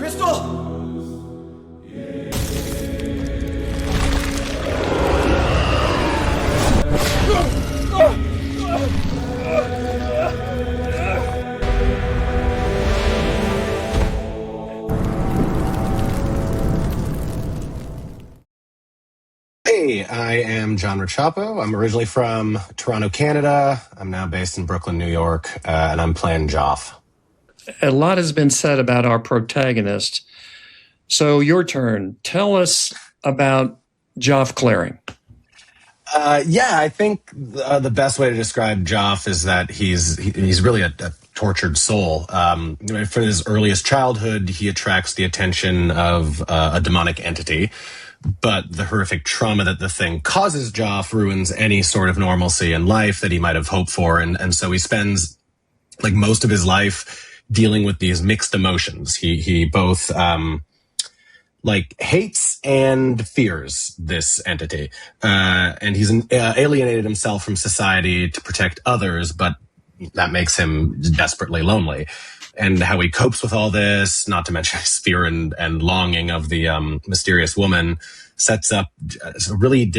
Crystal! Hey, I am John Racioppo. I'm originally from Toronto, Canada. I'm now based in Brooklyn, New York, and I'm playing Joph. A lot has been said about our protagonist. So your turn. Tell us about Joph Claring. I think the best way to describe Joph is that he's really a tortured soul. For his earliest childhood, he attracts the attention of a demonic entity. But the horrific trauma that the thing causes Joph ruins any sort of normalcy in life that he might have hoped for. And so he spends like most of his life dealing with these mixed emotions. He both hates and fears this entity. And he's alienated himself from society to protect others, but that makes him desperately lonely. And how he copes with all this, not to mention his fear and longing of the mysterious woman, sets up a really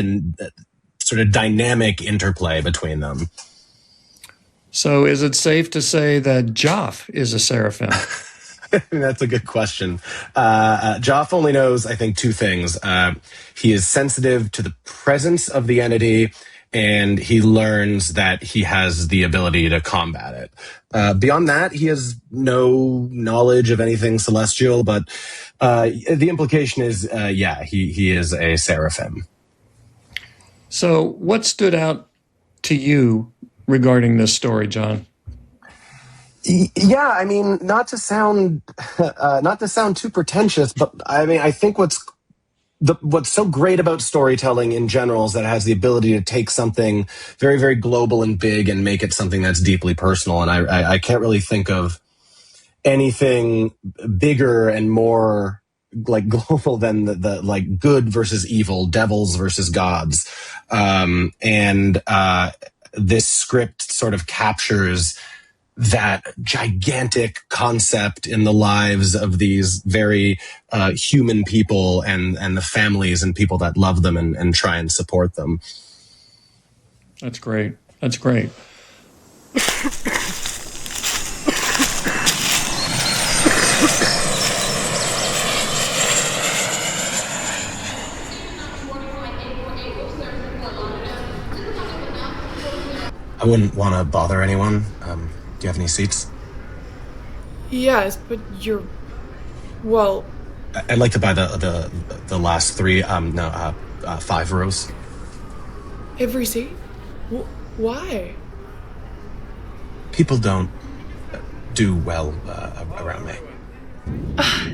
sort of dynamic interplay between them. So is it safe to say that Joph is a seraphim? That's a good question. Joph only knows, I think, two things. He is sensitive to the presence of the entity, and he learns that he has the ability to combat it. Beyond that, he has no knowledge of anything celestial, but the implication is, he is a seraphim. So what stood out to you regarding this story, John? Yeah, I mean, not to sound too pretentious, but I mean, I think what's so great about storytelling in general is that it has the ability to take something very, very global and big and make it something that's deeply personal. And I can't really think of anything bigger and more like global than the like good versus evil, devils versus gods. This script sort of captures that gigantic concept in the lives of these very human people and the families and people that love them and try and support them. That's great. That's great. I wouldn't want to bother anyone. Do you have any seats? Yes, but well... I'd like to buy the last three, 5 rows. Every seat? Why? People don't do well around me.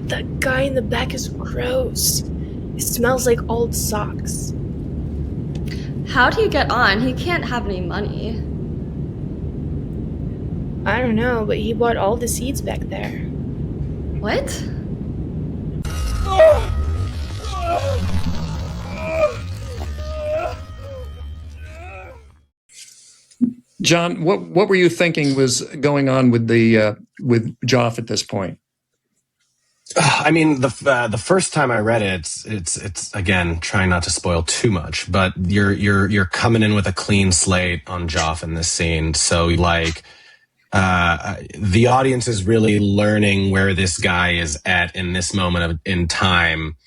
The guy in the back is gross. It smells like old socks. How do you get on? He can't have any money. I don't know, but he bought all the seats back there. What? John, what were you thinking was going on with with Joph at this point? I mean, the first time I read it, it's again trying not to spoil too much, but you're coming in with a clean slate on Joph in this scene, so like. The audience is really learning where this guy is at in this moment in time.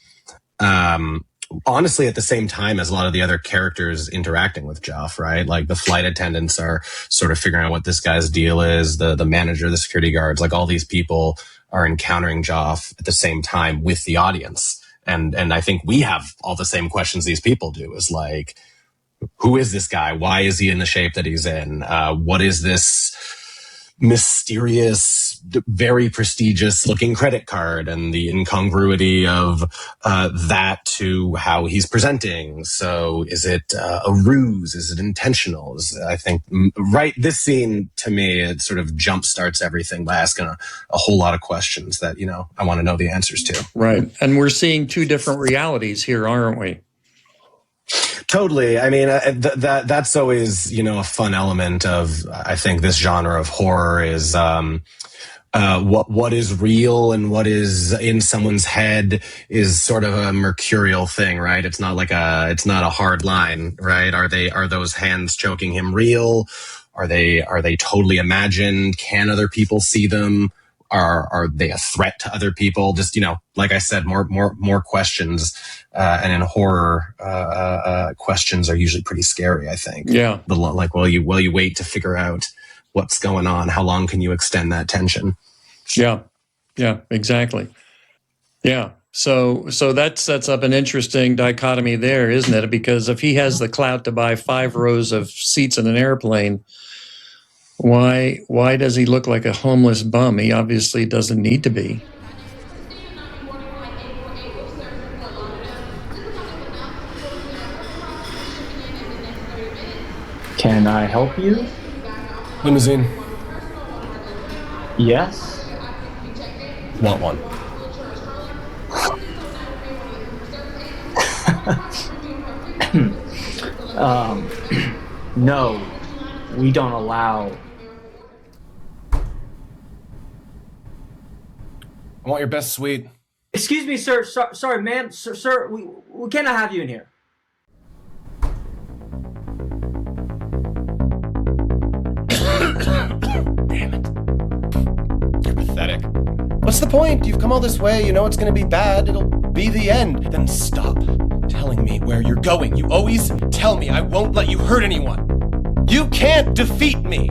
Honestly, at the same time as a lot of the other characters interacting with Joph, right? Like the flight attendants are sort of figuring out what this guy's deal is. The manager, the security guards, like all these people are encountering Joph at the same time with the audience. And I think we have all the same questions these people do, is like, who is this guy? Why is he in the shape that he's in? What is this mysterious, very prestigious looking credit card, and the incongruity of that to how he's presenting? So is it a ruse? Is it intentional? I think this scene to me, it sort of jump starts everything by asking a whole lot of questions that, I want to know the answers to. Right. And we're seeing two different realities here, aren't we? Totally. I mean, that's always, a fun element of, I think, this genre of horror is what is real and what is in someone's head is sort of a mercurial thing, right? It's not a hard line, right? Are those hands choking him real? Are they totally imagined? Can other people see them? Are they a threat to other people? Just, like I said, more questions. And in horror, questions are usually pretty scary, I think. Yeah. Will you wait to figure out what's going on? How long can you extend that tension? Yeah, exactly. Yeah. So that sets up an interesting dichotomy there, isn't it? Because if he has the clout to buy 5 rows of seats in an airplane, why does he look like a homeless bum? He obviously doesn't need to be. Can I help you? Limousine. Yes. Want one. No, we don't allow. I want your best suite. Excuse me, sir. Sorry, ma'am. Sir, we cannot have you in here. Damn it. You're pathetic. What's the point? You've come all this way, you know it's gonna be bad, it'll be the end. Then stop telling me where you're going. You always tell me I won't let you hurt anyone. You can't defeat me.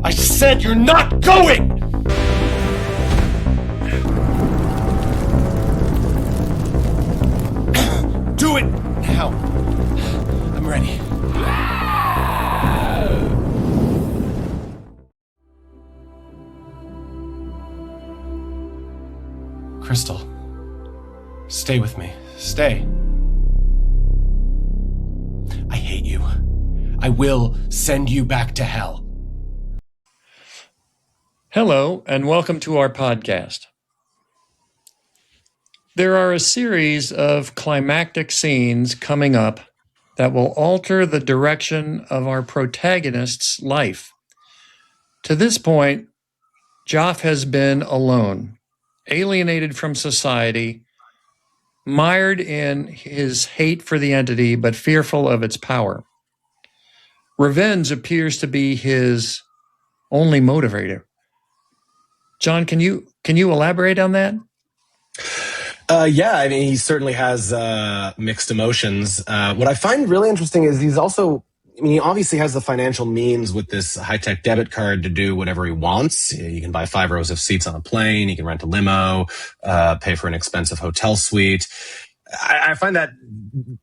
I said you're not going! Do it now. I'm ready. Crystal, stay with me. Stay. I hate you. I will send you back to hell. Hello, and welcome to our podcast. There are a series of climactic scenes coming up that will alter the direction of our protagonist's life. To this point, Joph has been alone, alienated from society, mired in his hate for the entity, but fearful of its power. Revenge appears to be his only motivator. John, can you elaborate on that? Yeah, I mean, he certainly has mixed emotions. What I find really interesting is he obviously has the financial means with this high-tech debit card to do whatever he wants. You can buy 5 rows of seats on a plane. You can rent a limo, pay for an expensive hotel suite. I find that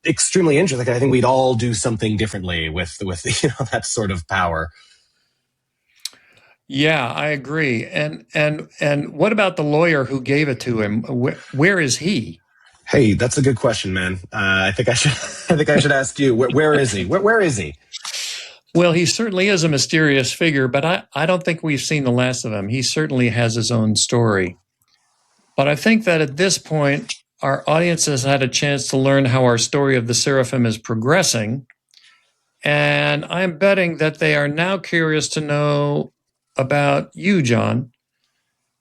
extremely interesting. I think we'd all do something differently with that sort of power. Yeah, I agree. And what about the lawyer who gave it to him? Where is he? Hey, that's a good question, man. I think I should ask you. Where is he? Where is he? Well, he certainly is a mysterious figure, but I don't think we've seen the last of him. He certainly has his own story. But I think that at this point, our audience has had a chance to learn how our story of the Seraphim is progressing. And I'm betting that they are now curious to know about you, John.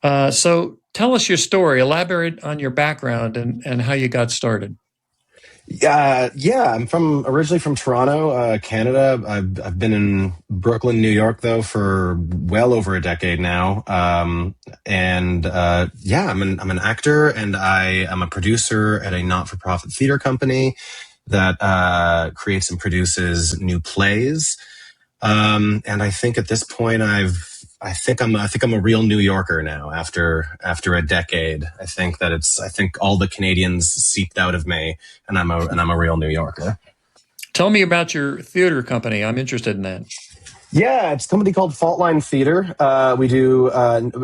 So tell us your story. Elaborate on your background and how you got started. Yeah, I'm originally from Toronto, Canada. I've been in Brooklyn, New York, though, for well over a decade now. I'm an actor, and I am a producer at a not-for-profit theater company that creates and produces new plays. And I think at this point, I think I'm a real New Yorker now after a decade. I think all the Canadians seeped out of me, and I'm a real New Yorker. Tell me about your theater company. I'm interested in that. Yeah, it's a company called Fault Line Theater. We do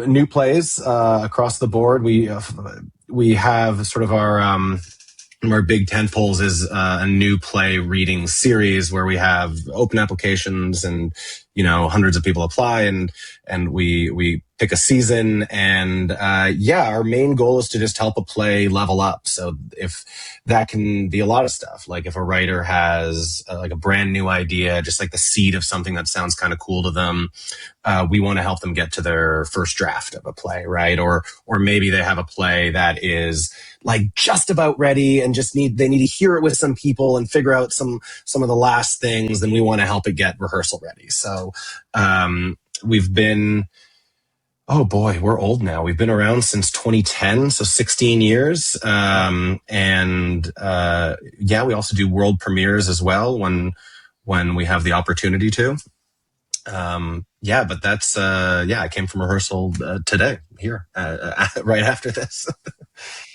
new plays across the board. We have sort of our big tentpoles is a new play reading series where we have open applications and hundreds of people apply and we pick a season. And our main goal is to just help a play level up. So if that can be a lot of stuff, like if a writer has like a brand new idea, just like the seed of something that sounds kind of cool to them, we want to help them get to their first draft of a play, right? Or maybe they have a play that is like just about ready and they need to hear it with some people and figure out some of the last things. Then we want to help it get rehearsal ready. So we've been, oh boy, we're old now. We've been around since 2010, so 16 years. We also do world premieres as well when we have the opportunity to. But that's I came from rehearsal today here right after this.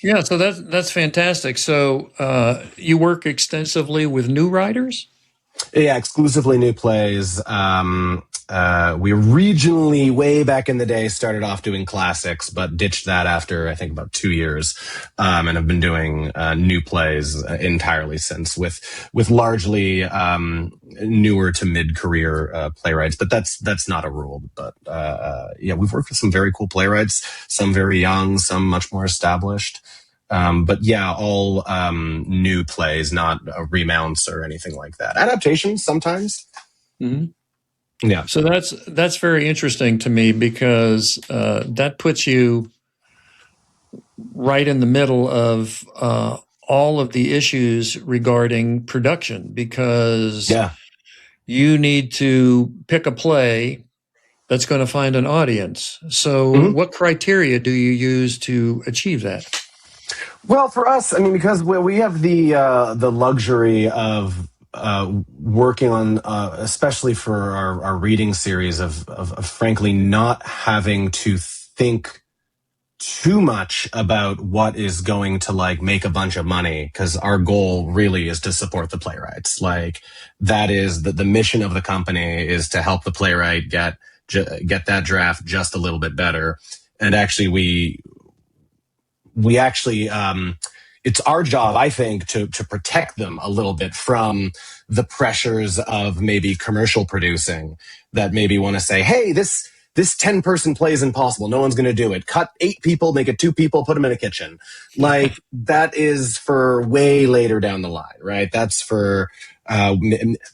Yeah, so that's fantastic. So you work extensively with new writers? Yeah, exclusively new plays. We originally, way back in the day, started off doing classics, but ditched that after, I think, about 2 years, and have been doing new plays entirely since, with largely newer to mid-career playwrights. But that's not a rule. But we've worked with some very cool playwrights, some very young, some much more established. All new plays, not remounts or anything like that. Adaptations sometimes. Mm-hmm. Yeah. So that's very interesting to me because that puts you right in the middle of all of the issues regarding production, because you need to pick a play that's going to find an audience. So what criteria do you use to achieve that? Well, for us, I mean, because we have the luxury of working on, especially for our reading series, of frankly not having to think too much about what is going to like make a bunch of money, because our goal really is to support the playwrights. Like that is the mission of the company, is to help the playwright get that draft just a little bit better. And actually, we actually, it's our job, I think, to protect them a little bit from the pressures of maybe commercial producing that maybe want to say, hey, this 10-person play is impossible. No one's going to do it. Cut 8 people, make it 2 people, put them in a kitchen. Like that is for way later down the line, right? That's for,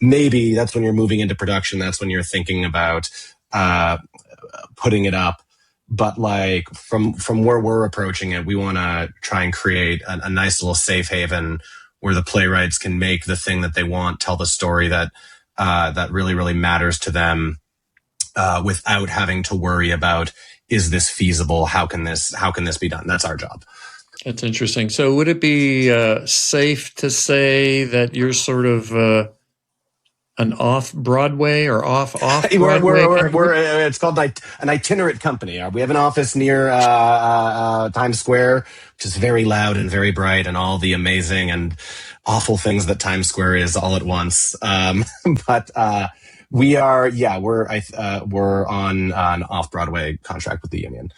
maybe that's when you're moving into production. That's when you're thinking about, putting it up. But like from where we're approaching it, we want to try and create a nice little safe haven where the playwrights can make the thing that they want, tell the story that really, really matters to them, without having to worry about, is this feasible? How can this be done? That's our job. That's interesting. So would it be safe to say that you're sort of an off-Broadway or off-Broadway? We're it's called an itinerant company. We have an office near Times Square, which is very loud and very bright, and all the amazing and awful things that Times Square is all at once. But we're on an off-Broadway contract with the union.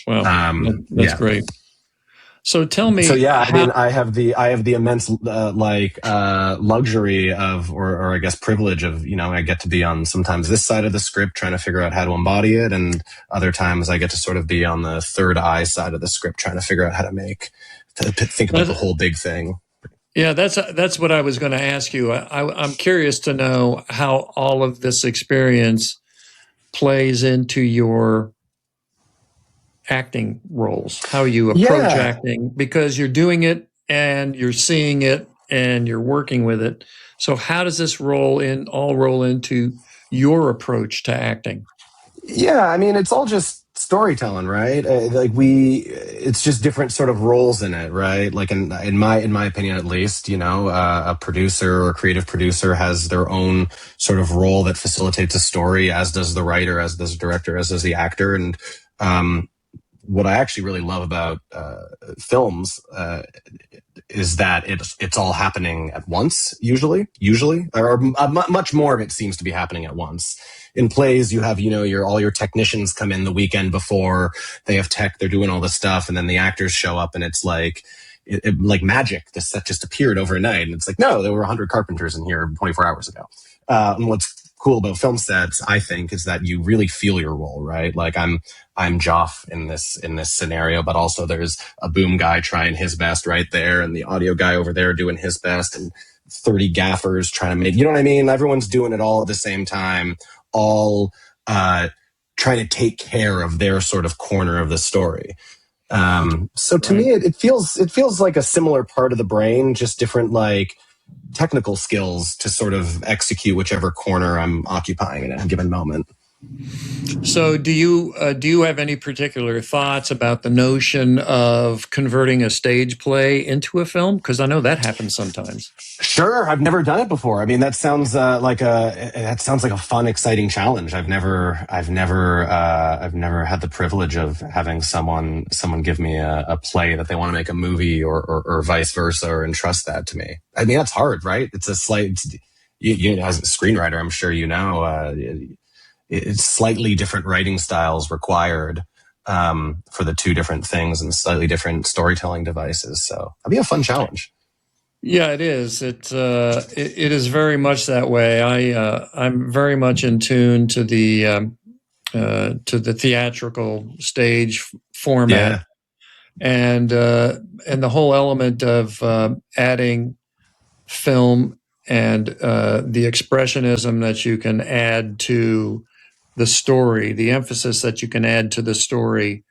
Wow, that's great. So tell me. So I mean, I have the immense luxury of, or I guess privilege of, I get to be on sometimes this side of the script trying to figure out how to embody it, and other times I get to sort of be on the third eye side of the script trying to figure out how to think about the whole big thing. Yeah, that's what I was going to ask you. I'm curious to know how all of this experience plays into your acting roles, how you approach acting, because you're doing it and you're seeing it and you're working with it. So how does this roll into your approach to acting? Yeah, I mean, it's all just storytelling, right? It's just different sort of roles in it, right? Like in my opinion, at least, a producer or creative producer has their own sort of role that facilitates a story, as does the writer, as does the director, as does the actor. And what I actually really love about films is that it's all happening at once, usually, or much more of it seems to be happening at once. In plays, you have, all your technicians come in the weekend before, they have tech, they're doing all this stuff, and then the actors show up, and it's like magic. The set just appeared overnight, and it's like, no, there were 100 carpenters in here 24 hours ago. And what's cool about film sets, I think, is that you really feel your role, right? Like I'm Joph in this scenario, but also there's a boom guy trying his best right there, and the audio guy over there doing his best, and 30 gaffers trying to make, you know what I mean? Everyone's doing it all at the same time, all trying to take care of their sort of corner of the story. So to me, it feels like a similar part of the brain, just different like technical skills to sort of execute whichever corner I'm occupying at a given moment. So do you have any particular thoughts about the notion of converting a stage play into a film? Because I know that happens sometimes. Sure, I've never done it before. I mean, that sounds like a fun, exciting challenge. I've never had the privilege of having someone give me a play that they want to make a movie or vice versa, or entrust that to me. I mean, that's hard, right? It's a slight. You as a screenwriter, I'm sure you know. It's slightly different writing styles required for the two different things, and slightly different storytelling devices. So it'll be a fun challenge. Yeah, it is. It is very much that way. I'm very much in tune to the theatrical stage format, and the whole element of adding film and the expressionism that you can add to the story, the emphasis that you can add to the story,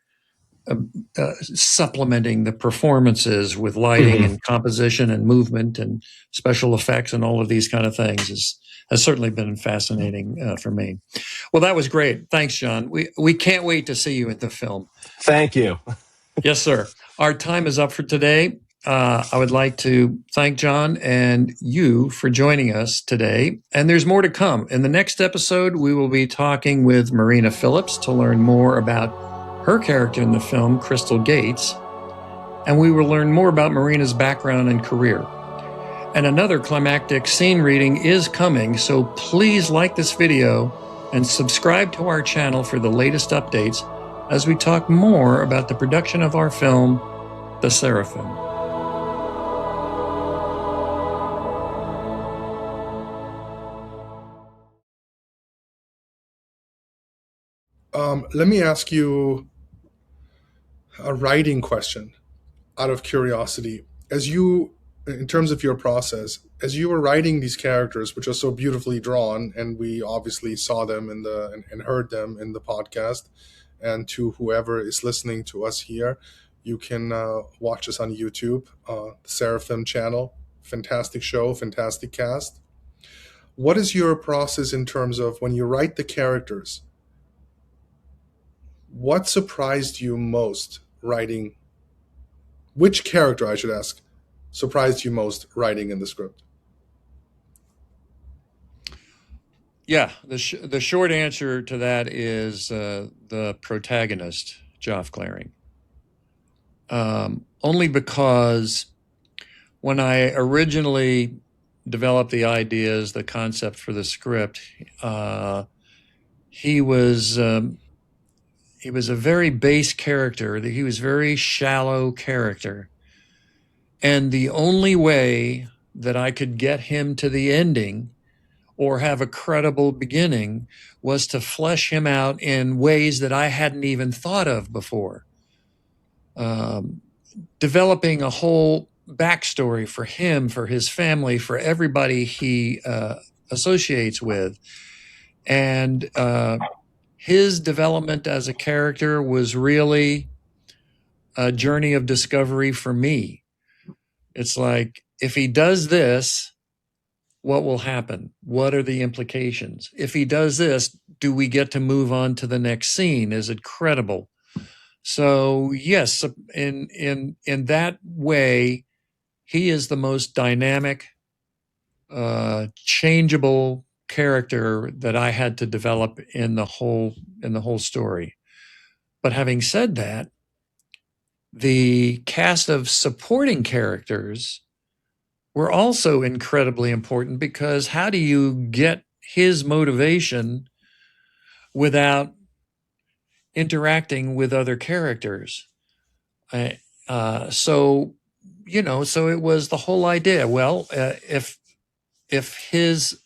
supplementing the performances with lighting and composition and movement and special effects and all of these kind of things has certainly been fascinating for me. Well, that was great. Thanks, John. We can't wait to see you at the film. Thank you. Yes, sir. Our time is up for today. I would like to thank John and you for joining us today. And there's more to come. In the next episode, we will be talking with Marina Phillips to learn more about her character in the film, Crystal Gates. And we will learn more about Marina's background and career. And another climactic scene reading is coming, so please like this video and subscribe to our channel for the latest updates as we talk more about the production of our film, The Seraphim. Let me ask you a writing question out of curiosity. In terms of your process, as you were writing these characters, which are so beautifully drawn, and we obviously saw them and heard them in the podcast, and to whoever is listening to us here, you can watch us on YouTube, the Seraphim channel. Fantastic show, fantastic cast. What is your process in terms of when you write the characters? What surprised you most writing? Which character, I should ask, surprised you most writing in the script? Yeah, the short answer to that is the protagonist, Joph Claring. Only because when I originally developed the ideas, the concept for the script, he was a very base character. He was a very shallow character. And the only way that I could get him to the ending or have a credible beginning was to flesh him out in ways that I hadn't even thought of before. Developing a whole backstory for him, for his family, for everybody he associates with. And his development as a character was really a journey of discovery for me. It's like, if he does this, what will happen? What are the implications? If he does this, do we get to move on to the next scene? Is it credible? So yes, in that way, he is the most dynamic, changeable character that I had to develop in the whole story. But having said that, the cast of supporting characters were also incredibly important, because how do you get his motivation without interacting with other characters? So it was the whole idea. Well, if his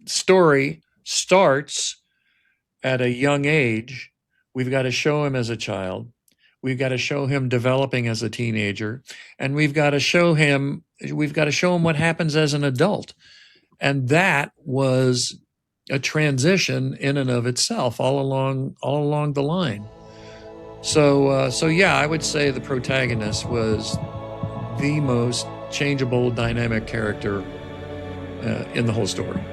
story starts at a young age. We've got to show him as a child. We've got to show him developing as a teenager, and we've got to show him what happens as an adult. And that was a transition in and of itself all along the line. So yeah, I would say the protagonist was the most changeable, dynamic character in the whole story.